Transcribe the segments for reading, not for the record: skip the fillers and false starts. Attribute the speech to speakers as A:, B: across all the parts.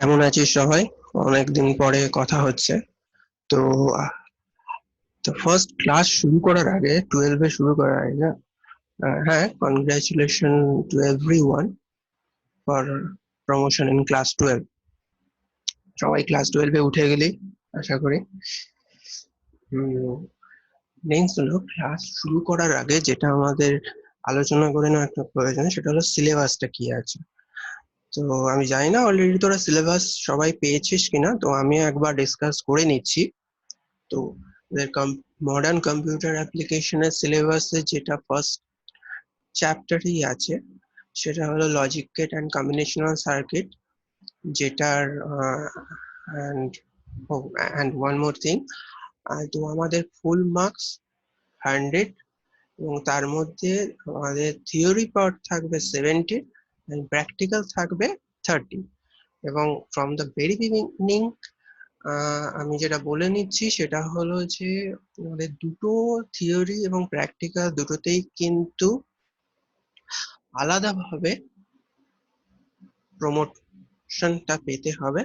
A: কেমন আছিস সবাই? অনেকদিন পরে কথা হচ্ছে। তো তো ফার্স্ট ক্লাস শুরু করার আগে, 12 এ শুরু করার আগে না, হ্যাঁ, congratulation to everyone for promotion in class 12। সবাই ক্লাস 12 এ উঠে গেলি আশা করি। নেক্সট হলো, ক্লাস শুরু করার আগে যেটা আমাদের আলোচনা করে নেওয়া একটা প্রয়োজন, সেটা হলো সিলেবাসটা কি আছে। তো আমি জানি না অলরেডি তোরা সিলেবাস সবাই পেয়েছিস কিনা, তো আমি একবার ডিসকাস করে নিচ্ছি। তো মডার্ন কম্পিউটার অ্যাপ্লিকেশনের সিলেবাসে যেটা ফার্স্ট চ্যাপ্টারই আছে, সেটা হলো logic gate and combinational circuit, যেটার অ্যান্ড ওয়ান মোর থিং, তো আমাদের ফুল মার্কস 100, এবং তার মধ্যে আমাদের থিওরি পার্ট থাকবে 70 and প্র্যাকটিক্যাল থাকবে 30। এবং ফ্রম দ্য ভেরি বিগিনিং আমি যেটা বলে নিচ্ছি সেটা হলো যে আমাদের দুটো থিওরি এবং প্র্যাকটিক্যাল দুটোতেই কিন্তু আলাদাভাবে প্রমোশনটা পেতে হবে,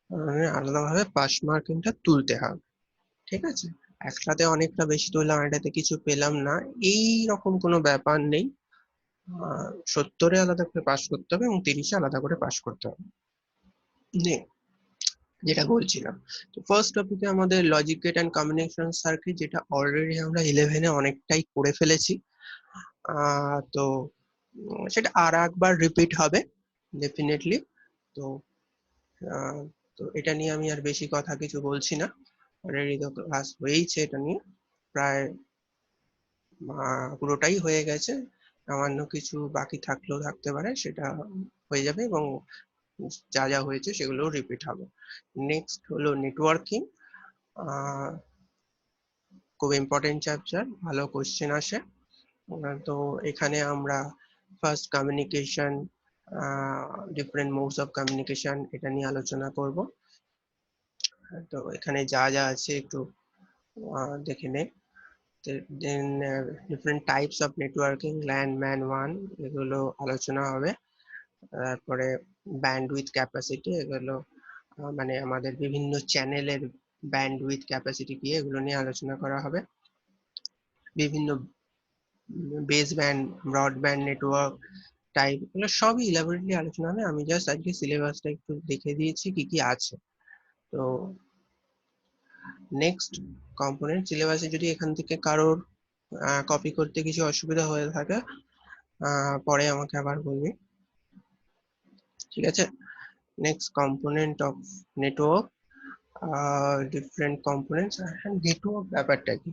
A: মানে আলাদাভাবে পাস মার্কিংটা তুলতে হবে। ঠিক আছে, একসাথে অনেকটা বেশি তুললাম, এটাতে কিছু পেলাম না, এই রকম কোনো ব্যাপার নেই। 70-এ আলাদা করে পাস করতে হবে এবং 30-এ আলাদা করে পাস করতে হবে। যেটা বলছিলাম, তো ফার্স্ট টপিকে আমাদের logic gate and combination circuit, যেটা অলরেডি আমরা 11-এ অনেকটাই করে ফেলেছি। তো সেটা আর একবার রিপিট হবে ডেফিনেটলি। তো তো এটা নিয়ে আমি আর বেশি কথা কিছু বলছি না, অলরেডি তো ক্লাস হয়েইছে এটা নিয়ে, প্রায় পুরোটাই হয়ে গেছে। সামান্য কিছু বাকি থাকলেও থাকতে পারে, সেটা হয়ে যাবে এবং যা যা হয়েছে সেগুলো রিপিট হবে। নেক্সট হলো নেটওয়ার্কিং, খুব ইম্পর্টেন্ট চ্যাপ্টার, ভালো কোশ্চেন আসে। তো এখানে আমরা first communication, different modes of communication, এটা নিয়ে আলোচনা করব। তো এখানে যা যা আছে একটু দেখে নে। Then different types of networking, LAN MAN ওয়ান, এগুলো আলোচনা হবে। তারপরে ব্যান্ডউইথ ক্যাপাসিটি, এগুলো মানে আমাদের বিভিন্ন চ্যানেলের ব্যান্ডউইথ ক্যাপাসিটি কি, এগুলো নিয়ে আলোচনা করা হবে। বিভিন্ন base band, broadband network type, এগুলো সবই ইলাবোরেটলি আলোচনা হবে। আমি জাস্ট আজকে সিলেবাসটা একটু দেখে দিয়েছি কি কি আছে। তো নেক্সট কম্পোনেন্ট, সিলেবাসে যদি এখান থেকে কারোর কপি করতে কিছু অসুবিধা হয়ে থাকে পরে আমাকে আবার বলবি, ঠিক আছে? Next component of network, different components. Network ব্যাপারটা কি?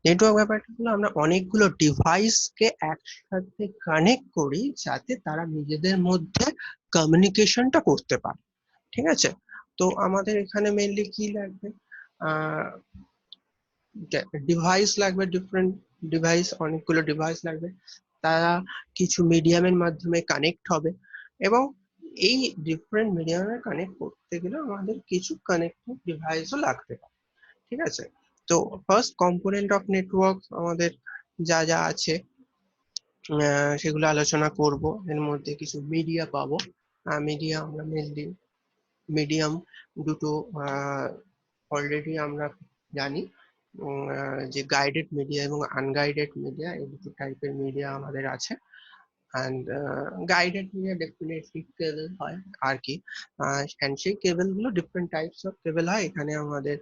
A: নেটওয়ার্ক ব্যাপারটা হলো আমরা অনেকগুলো ডিভাইসকে একসাথে কানেক্ট করি যাতে তারা নিজেদের মধ্যে কমিউনিকেশনটা করতে পারে। ঠিক আছে, তো আমাদের এখানে মেইনলি কি লাগবে? ডিভাইস লাগবে, ডিফারেন্ট ডিভাইস, অনেকগুলো ডিভাইস লাগবে, তারা কিছু মিডিয়ামের মাধ্যমে কানেক্ট হবে, এবং এই ডিফারেন্ট মিডিয়ামে কানেক্ট করতে গেলে আমাদের কিছু কানেক্টিং ডিভাইসও লাগতে পারে। ঠিক আছে, তো ফার্স্ট কম্পোনেন্ট অফ নেটওয়ার্ক আমাদের যা যা আছে সেগুলো আলোচনা করব। এর মধ্যে কিছু মিডিয়া পাবো। মিডিয়া আমরা মেনলি মিডিয়াম দুটো অলরেডি আমরা জানি, যে গাইডেড মিডিয়া এবং আনগাইডেড মিডিয়া, এই দুটো টাইপের মিডিয়া আমাদের আছে। অ্যান্ড গাইডেড মিডিয়া ডেফিনেটলি কেবল হয় আর কি, অ্যান্ড সেই কেবল গুলো ডিফারেন্ট টাইপস অফ কেবল হয়। এখানে আমাদের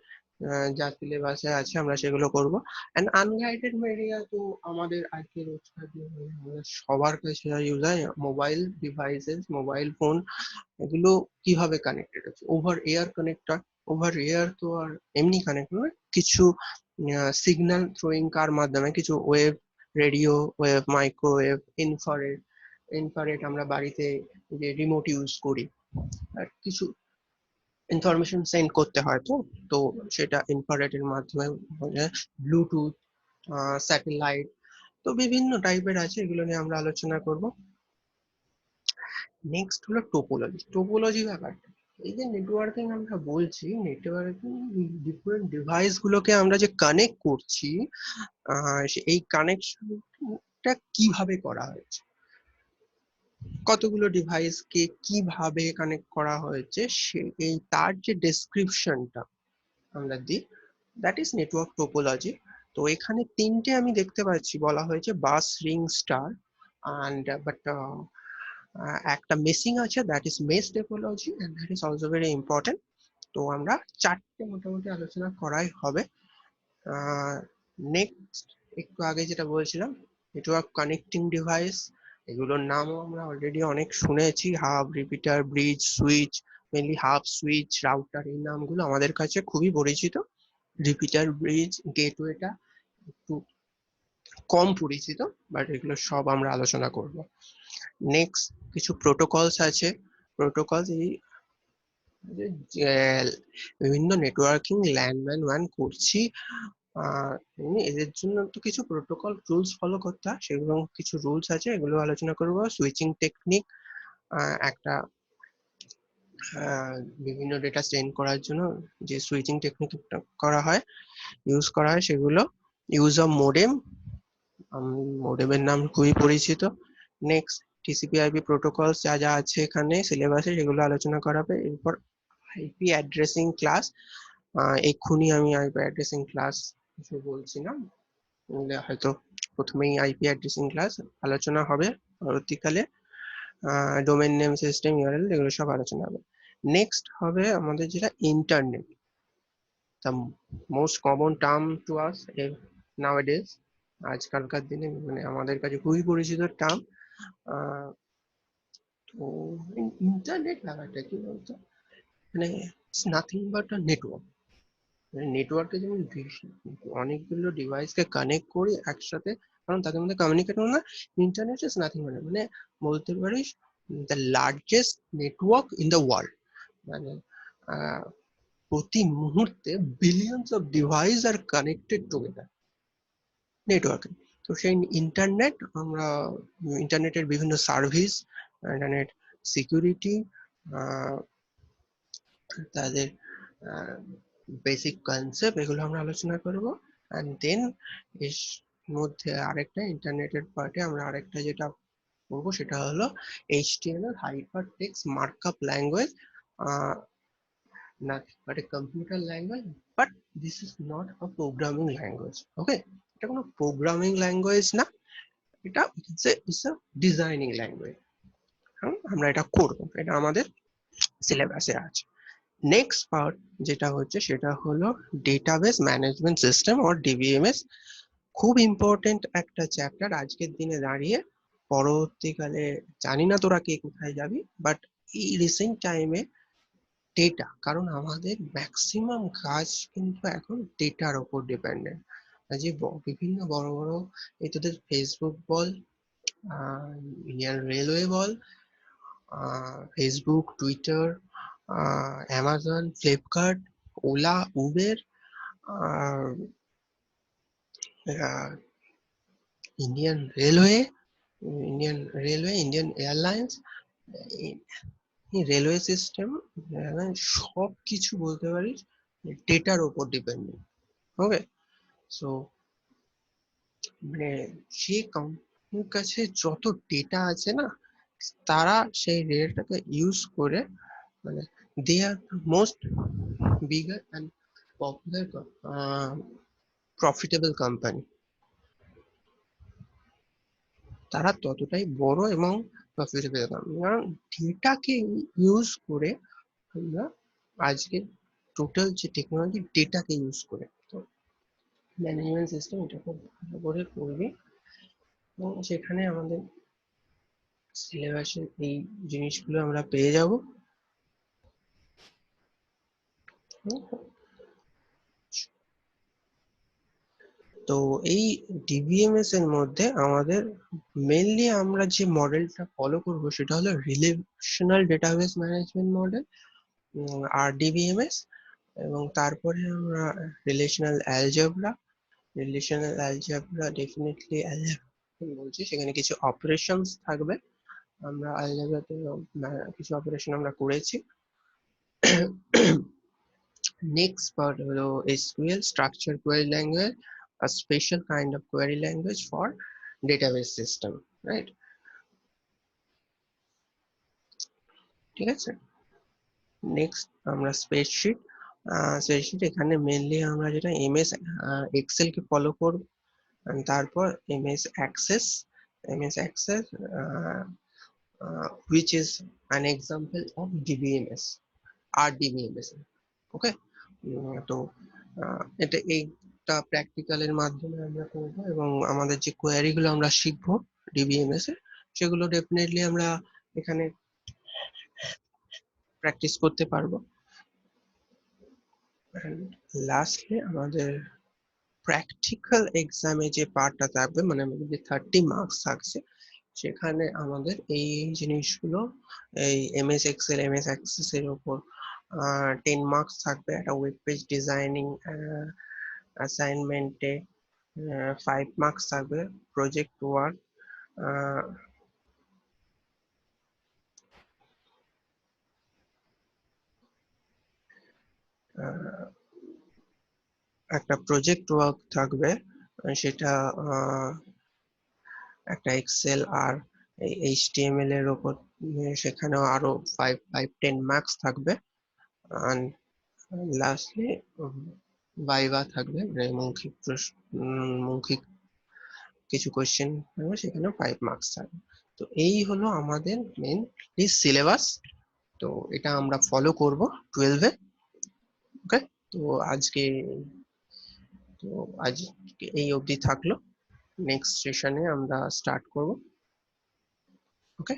A: যা সিলেবাসে আছে আমরা সেগুলো করব। অ্যান্ড আনগাইডেড মিডিয়া তো আমাদের আজকে রোজকার জীবনে আমাদের সবার কাছে ইউজ হয়, মোবাইল ডিভাইসেস, মোবাইল ফোন, এগুলো কিভাবে কানেক্টেড আছে, over air connector. Over air তো আর এমনি কানেক্ট নয়, কিছু সিগন্যাল থ্রোয়িং কার মাধ্যমে, কিছু wave, radio wave, microwave, infrared. Infrared আমরা বাড়িতে যে রিমোট ইউজ করি, আর কিছু ইনফরমেশন সেন্ড করতে হয়, তো তো সেটা ইনফ্রারেড এর মাধ্যমে, ব্লুটুথ, স্যাটেলাইট, তো বিভিন্ন টাইপের আছে, এগুলো নিয়ে আমরা আলোচনা করব। নেক্সট হলো টোপোলজি। টোপোলজি ব্যাপারটা, এই যে নেটওয়ার্কিং আমরা বলছি, নেটওয়ার্কিং ডিফারেন্ট ডিভাইস গুলোকে আমরা যে কানেক্ট করছি, এই কানেকশন কানেক্টটা কিভাবে করা হয়েছে, কতগুলো ডিভাইসকে কিভাবে কানেক্ট করা হয়েছে, এই তার যে ডেসক্রিপশনটা আমরা দিই, দ্যাট ইজ নেটওয়ার্ক টোপোলজি। তো এখানে তিনটে আমি দেখতে পাচ্ছি বলা হয়েছে, bus, ring, star, and but একটা মিসিং আছে, that is mesh topology, and that is also very important. তো আমরা চারটে মোটামুটি আলোচনা করাই হবে। নেক্সট, একটু আগে যেটা বলছিলাম, নেটওয়ার্ক কানেক্টিং ডিভাইস, এগুলোর নামও আমরা অলরেডি অনেক শুনেছি, hub, repeater, bridge, switch. Mainly hub, switch, router, এই নামগুলো আমাদের কাছে খুবই পরিচিত। রিপিটার, ব্রিজ, গেটওয়েটা একটু কম পরিচিত, বাট এগুলো সব আমরা আলোচনা করব। নেক্সট কিছু প্রোটোকলস আছে। প্রোটোকলস এই বিভিন্ন নেটওয়ার্কিং ল্যান্ডম্যান ওয়ান করছি, এদের জন্য তো কিছু প্রোটোকল রুলস ফলো করতে হয়, সেগুলো কিছু রুলস আছে, এগুলো আলোচনা করব। সুইচিং টেকনিক, একটা বিভিন্ন ডেটা সেন্ড করার জন্য যে সুইচিং টেকনিক করা হয়, ইউজ করা হয়, সেগুলো। ইউজ অফ মোডেম, মোডেমের নাম খুবই পরিচিত। নেক্সট, টিসিপি আইপি প্রোটোকলস যা যা আছে এখানে সিলেবাসে, সেগুলো আলোচনা করা হবে। এরপর আইপি অ্যাড্রেসিং ক্লাস, এক্ষুনি আমি আইপি অ্যাড্রেসিং ক্লাস কিছু বলছি না, হয়তো প্রথমেই আইপি অ্যাড্রেসিং ক্লাস আলোচনা হবে পরবর্তীকালে। ডোমেন নেম সিস্টেম, ইউআরএল, এগুলো সব আলোচনা হবে। নেক্সট হবে আমাদের যেটা internet, the most common term to us নাওয়াডেজ, আজকালকার দিনে মানে আমাদের কাছে খুবই পরিচিত টার্ম। তো ইন্টারনেট ব্যাপারটা কি বলতো, মানে নাথিং বাট আ নেটওয়ার্ক। নেটওয়ার্কে যেমন অনেকগুলো ডিভাইসকে কানেক্ট করি একসাথে, কারণ তাদের মধ্যে কমিউনিকেট হয় না। ইন্টারনেট ইজ নাথিং মানে বলতে পারিস the largest network in the world. মানে প্রতি মুহূর্তে billions of device are connected together নেটওয়ার্কে। তো সেই ইন্টারনেট, আমরা ইন্টারনেটের বিভিন্ন সার্ভিস, ইন্টারনেট সিকিউরিটি, তাদের বেসিক কনসেপ্ট, এগুলো আমরা আলোচনা করব। অ্যান্ড দেন এর মধ্যে আরেকটা ইন্টারনেটের পার্টে আমরা আরেকটা যেটা করবো সেটা হলো HTML, hyper text markup language, nothing but a computer language, but this is not a programming language. Okay, এটা কোনো প্রোগ্রামিং ল্যাঙ্গুয়েজ না, এটা ইটস আ ডিজাইনিং ল্যাঙ্গুয়েজ। আমরা এটা করব, এটা আমাদের সিলেবাসে আছে। নেক্সট পার্ট যেটা হচ্ছে সেটা হলো database management system or DBMS. খুব ইম্পর্টেন্ট একটা চ্যাপ্টার আজকের দিনে দাঁড়িয়ে। পরবর্তীকালে জানি না তোরা কে কোথায় যাবি, বাট এই রিসেন্ট টাইমে ডেটা, কারণ আমাদের ম্যাক্সিমাম কাজ কিন্তু এখন ডেটার ওপর ডিপেন্ডেন্ট। যে বিভিন্ন বড় বড় এই তোদের ফেসবুক বল, ইন্ডিয়ান রেলওয়ে বল, Facebook, Twitter, Amazon, Flipkart, Ola, Uber, Indian railway, Indian airlines, railway system, সব কিছু বলতে পারিস ডেটার ওপর ডিপেন্ডেন্ট। ওকে, সো মানে যে কোম্পানির কাছে যত ডেটা আছে না, তারা সেই ডেটাটাকে ইউজ করে, মানে they are most bigger and popular profitable company. তারা ততটাই বড় এবং প্রফিটেবল কোম্পানি, কারণ ডেটাকে ইউজ করে আমরা আজকে টোটাল যে টেকনোলজি, ডেটাকে ইউজ করে। তো ম্যানেজমেন্ট সিস্টেম এটা খুব ভালো করে করবি, এবং সেখানে আমাদের সিলেবাসে এই জিনিসগুলো আমরা পেয়ে যাব। তো এই ডিবিএমএস এর মধ্যে আমাদের মেনলি আমরা যে মডেলটা ফলো করব সেটা হলো relational database management model, RDBMS। এবং তারপরে আমরা রিলেশনাল অ্যালজেব্রা ডেফিনেটলি বলছি, সেখানে কিছু অপারেশনস থাকবে। আমরা অ্যালজেব্রাতে কিছু অপারেশন আমরা করেছি। নেক্সট পার্ট হলো SQL, structure query language, a special kind of query language for database system, right? ঠিক আছে, নেক্সট আমরা স্প্রেডশিট। স্প্রেডশিট এখানে মেনলি আমরা যেটা এমএস এক্সেল কে ফলো করব, তারপর MS access. MS access which is an example of DBMS, RDBMS. ওকে, তো এটা এইটা প্র্যাকটিক্যালের মাধ্যমে আমরা করব, এবং আমাদের যে কোয়ারি গুলো আমরা শিখবো ডিবিএমএস এ, সেগুলো ডেফিনেটলি আমরা এখানে প্র্যাকটিস করতে পারবো। এন্ড লাস্টলি আমাদের প্র্যাকটিক্যাল এক্সামে যে পার্টটা থাকবে, মানে আমাদের যে 30 মার্কস থাকছে, সেখানে আমাদের এই জিনিসগুলো, এই এমএস এক্সেল, এমএস অ্যাক্সেস এর উপর 10 মার্কস থাকবে। একটা ওয়েব পেজ ডিজাইনিং অ্যাসাইনমেন্টে 5 মার্কস থাকবে। প্রজেক্ট ওয়ার্ক, একটা প্রজেক্ট ওয়ার্ক থাকবে, সেটা একটা এক্সেল আর এইচটিএমএল এর উপর, সেখানেও আরো 10 মার্কস থাকবে। and লাস্টলি ভাইভা থাকবে, মানে মৌখিক কিছু কোয়েশ্চেন থাকবে, সেখানেও 5 মার্কস থাকবে। তো এই হলো আমাদের মেইনলি সিলেবাস। তো এটা আমরা ফলো করব 12 এ। ওকে, তো আজকে তো আজ এই অবধি থাকলো। নেক্সট সেশনে আমরা স্টার্ট করব। ওকে।